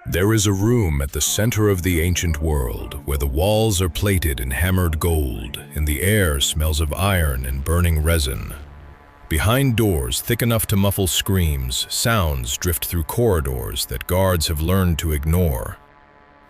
There is a room at the center of the ancient world where the walls are plated in hammered gold and the air smells of iron and burning resin. Behind doors thick enough to muffle screams, sounds drift through corridors that guards have learned to ignore.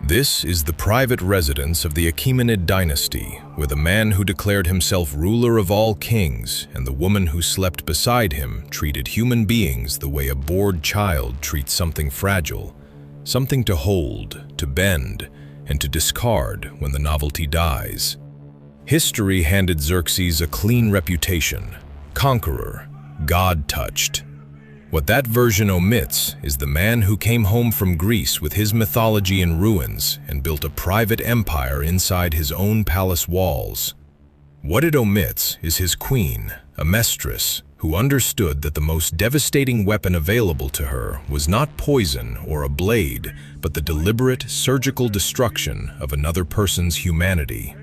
This is the private residence of the Achaemenid dynasty, where the man who declared himself ruler of all kings and the woman who slept beside him treated human beings the way a bored child treats something fragile, something to hold, to bend, and to discard when the novelty dies. History handed Xerxes a clean reputation: conqueror, God-touched. What that version omits is the man who came home from Greece with his mythology in ruins and built a private empire inside his own palace walls. What it omits is his queen, Amestris, who understood that the most devastating weapon available to her was not poison or a blade, but the deliberate, surgical destruction of another person's humanity.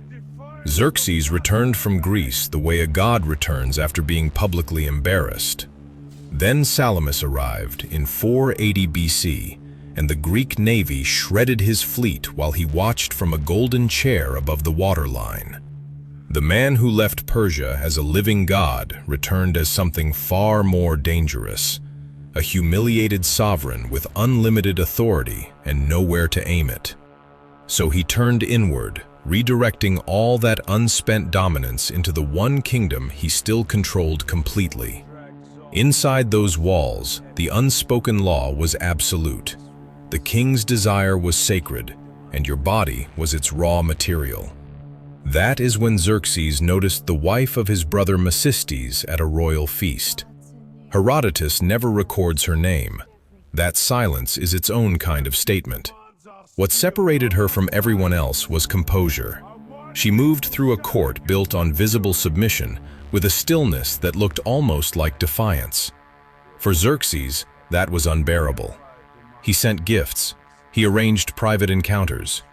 Xerxes returned from Greece the way a god returns after being publicly embarrassed. Then Salamis arrived in 480 BC, and the Greek navy shredded his fleet while he watched from a golden chair above the waterline. The man who left Persia as a living god returned as something far more dangerous, a humiliated sovereign with unlimited authority and nowhere to aim it. So he turned inward, redirecting all that unspent dominance into the one kingdom he still controlled completely. Inside those walls, the unspoken law was absolute. The king's desire was sacred, and your body was its raw material. That is when Xerxes noticed the wife of his brother Mesistes at a royal feast. Herodotus never records her name. That silence is its own kind of statement. What separated her from everyone else was composure. She moved through a court built on visible submission, with a stillness that looked almost like defiance. For Xerxes, that was unbearable. He sent gifts. He arranged private encounters.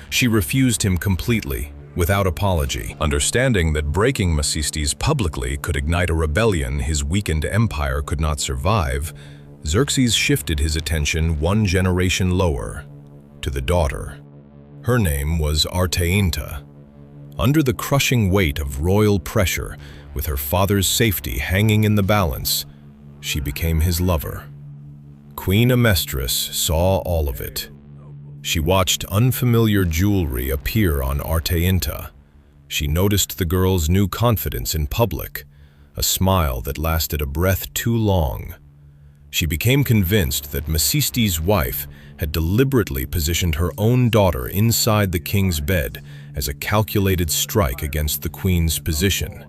She refused him completely, without apology. Understanding that breaking Mesistes publicly could ignite a rebellion his weakened empire could not survive, Xerxes shifted his attention one generation lower, to the daughter. Her name was Arteinta. Under the crushing weight of royal pressure, with her father's safety hanging in the balance, she became his lover. Queen Amestris saw all of it. She watched unfamiliar jewelry appear on Arteinta. She noticed the girl's new confidence in public, a smile that lasted a breath too long. She became convinced that Mesistes' wife had deliberately positioned her own daughter inside the king's bed as a calculated strike against the queen's position.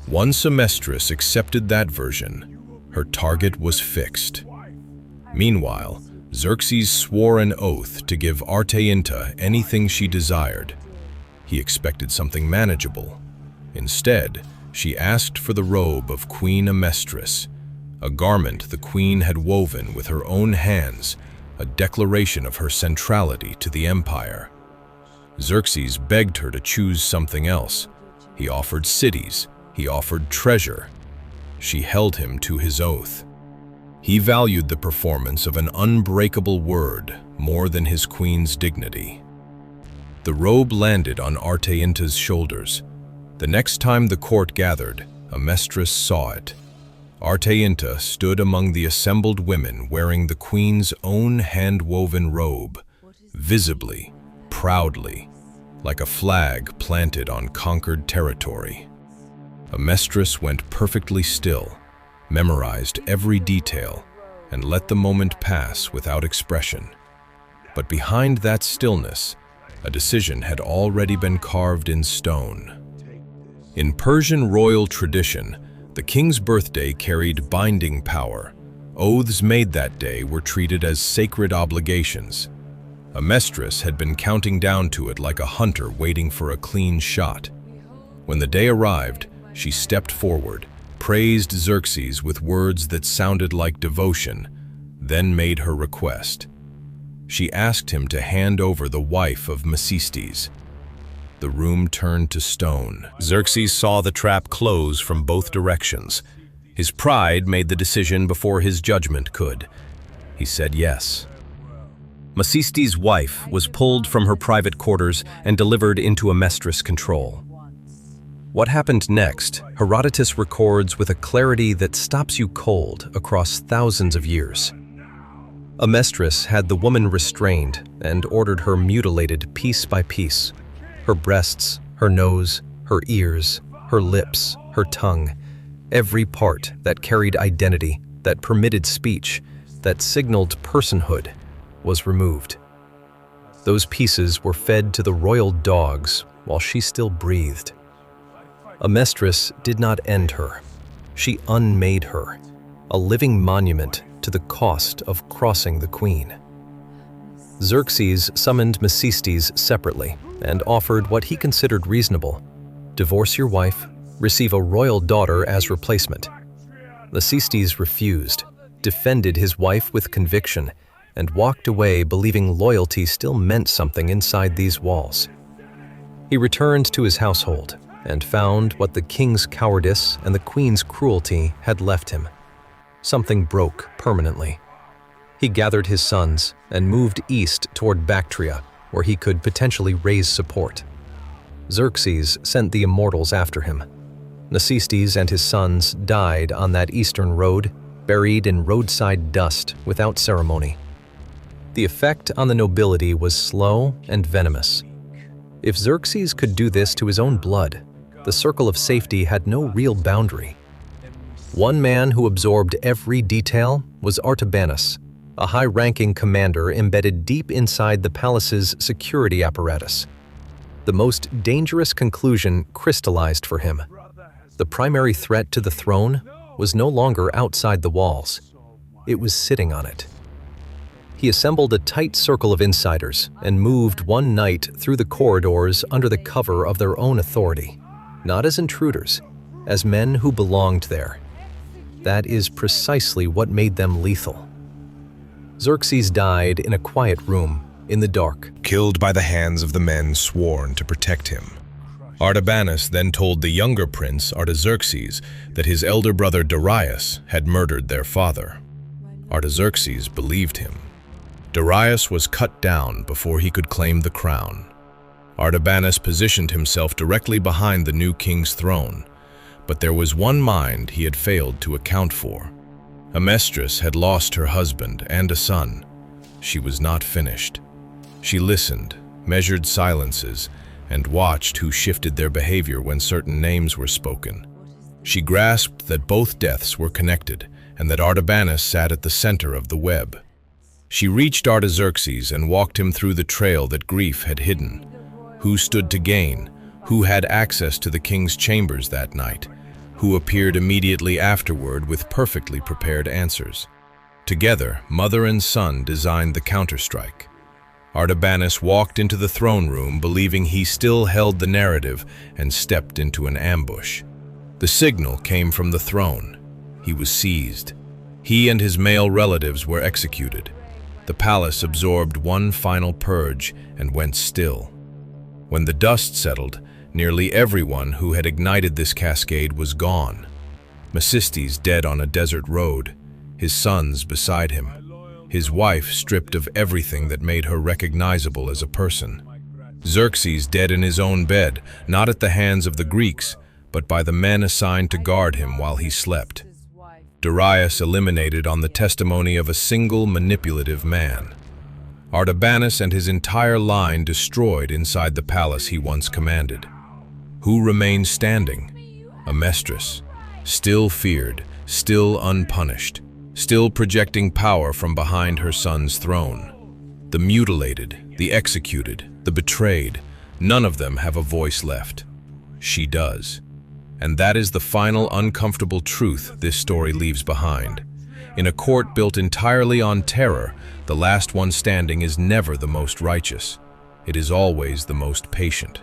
Once Amestris accepted that version, her target was fixed. Meanwhile, Xerxes swore an oath to give Arteinta anything she desired. He expected something manageable. Instead, she asked for the robe of Queen Amestris, a garment the queen had woven with her own hands, a declaration of her centrality to the empire. Xerxes begged her to choose something else. He offered cities. He offered treasure. She held him to his oath. He valued the performance of an unbreakable word more than his queen's dignity. The robe landed on Arteinta's shoulders. The next time the court gathered, Amestris saw it. Arteinta stood among the assembled women wearing the queen's own hand-woven robe, visibly, proudly, like a flag planted on conquered territory. Amestris went perfectly still, memorized every detail, and let the moment pass without expression. But behind that stillness, a decision had already been carved in stone. In Persian royal tradition, the king's birthday carried binding power. Oaths made that day were treated as sacred obligations. Amestris had been counting down to it like a hunter waiting for a clean shot. When the day arrived, she stepped forward, praised Xerxes with words that sounded like devotion, then made her request. She asked him to hand over the wife of Mesistes. The room turned to stone. Xerxes saw the trap close from both directions. His pride made the decision before his judgment could. He said yes. Macistes's wife was pulled from her private quarters and delivered into Amestris' control. What happened next, Herodotus records with a clarity that stops you cold across thousands of years. Amestris had the woman restrained and ordered her mutilated piece by piece. Her breasts, her nose, her ears, her lips, her tongue, every part that carried identity, that permitted speech, that signaled personhood, was removed. Those pieces were fed to the royal dogs while she still breathed. Amestris did not end her. She unmade her, a living monument to the cost of crossing the queen. Xerxes summoned Macistes's separately and offered what he considered reasonable: divorce your wife, receive a royal daughter as replacement. Macistes's refused, defended his wife with conviction, and walked away believing loyalty still meant something inside these walls. He returned to his household and found what the king's cowardice and the queen's cruelty had left him. Something broke permanently. He gathered his sons and moved east toward Bactria, where he could potentially raise support. Xerxes sent the immortals after him. Macestes and his sons died on that eastern road, buried in roadside dust without ceremony. The effect on the nobility was slow and venomous. If Xerxes could do this to his own blood, the circle of safety had no real boundary. One man who absorbed every detail was Artabanus, a high-ranking commander embedded deep inside the palace's security apparatus. The most dangerous conclusion crystallized for him. The primary threat to the throne was no longer outside the walls. It was sitting on it. He assembled a tight circle of insiders and moved one night through the corridors under the cover of their own authority, not as intruders, as men who belonged there. That is precisely what made them lethal. Xerxes died in a quiet room, in the dark, killed by the hands of the men sworn to protect him. Artabanus then told the younger prince, Artaxerxes, that his elder brother Darius had murdered their father. Artaxerxes believed him. Darius was cut down before he could claim the crown. Artabanus positioned himself directly behind the new king's throne, but there was one mind he had failed to account for. Amestris had lost her husband and a son. She was not finished. She listened, measured silences, and watched who shifted their behavior when certain names were spoken. She grasped that both deaths were connected and that Artabanus sat at the center of the web. She reached Artaxerxes and walked him through the trail that grief had hidden. Who stood to gain? Who had access to the king's chambers that night? Who appeared immediately afterward with perfectly prepared answers? Together, mother and son designed the counterstrike. Artabanus walked into the throne room believing he still held the narrative and stepped into an ambush. The signal came from the throne. He was seized. He and his male relatives were executed. The palace absorbed one final purge and went still. When the dust settled, nearly everyone who had ignited this cascade was gone. Macestes dead on a desert road, his sons beside him, his wife stripped of everything that made her recognizable as a person. Xerxes dead in his own bed, not at the hands of the Greeks, but by the men assigned to guard him while he slept. Darius eliminated on the testimony of a single manipulative man. Artabanus and his entire line destroyed inside the palace he once commanded. Who remained standing? Amestris, still feared, still unpunished, still projecting power from behind her son's throne. The mutilated, the executed, the betrayed, none of them have a voice left. She does. And that is the final uncomfortable truth this story leaves behind. In a court built entirely on terror, the last one standing is never the most righteous. It is always the most patient.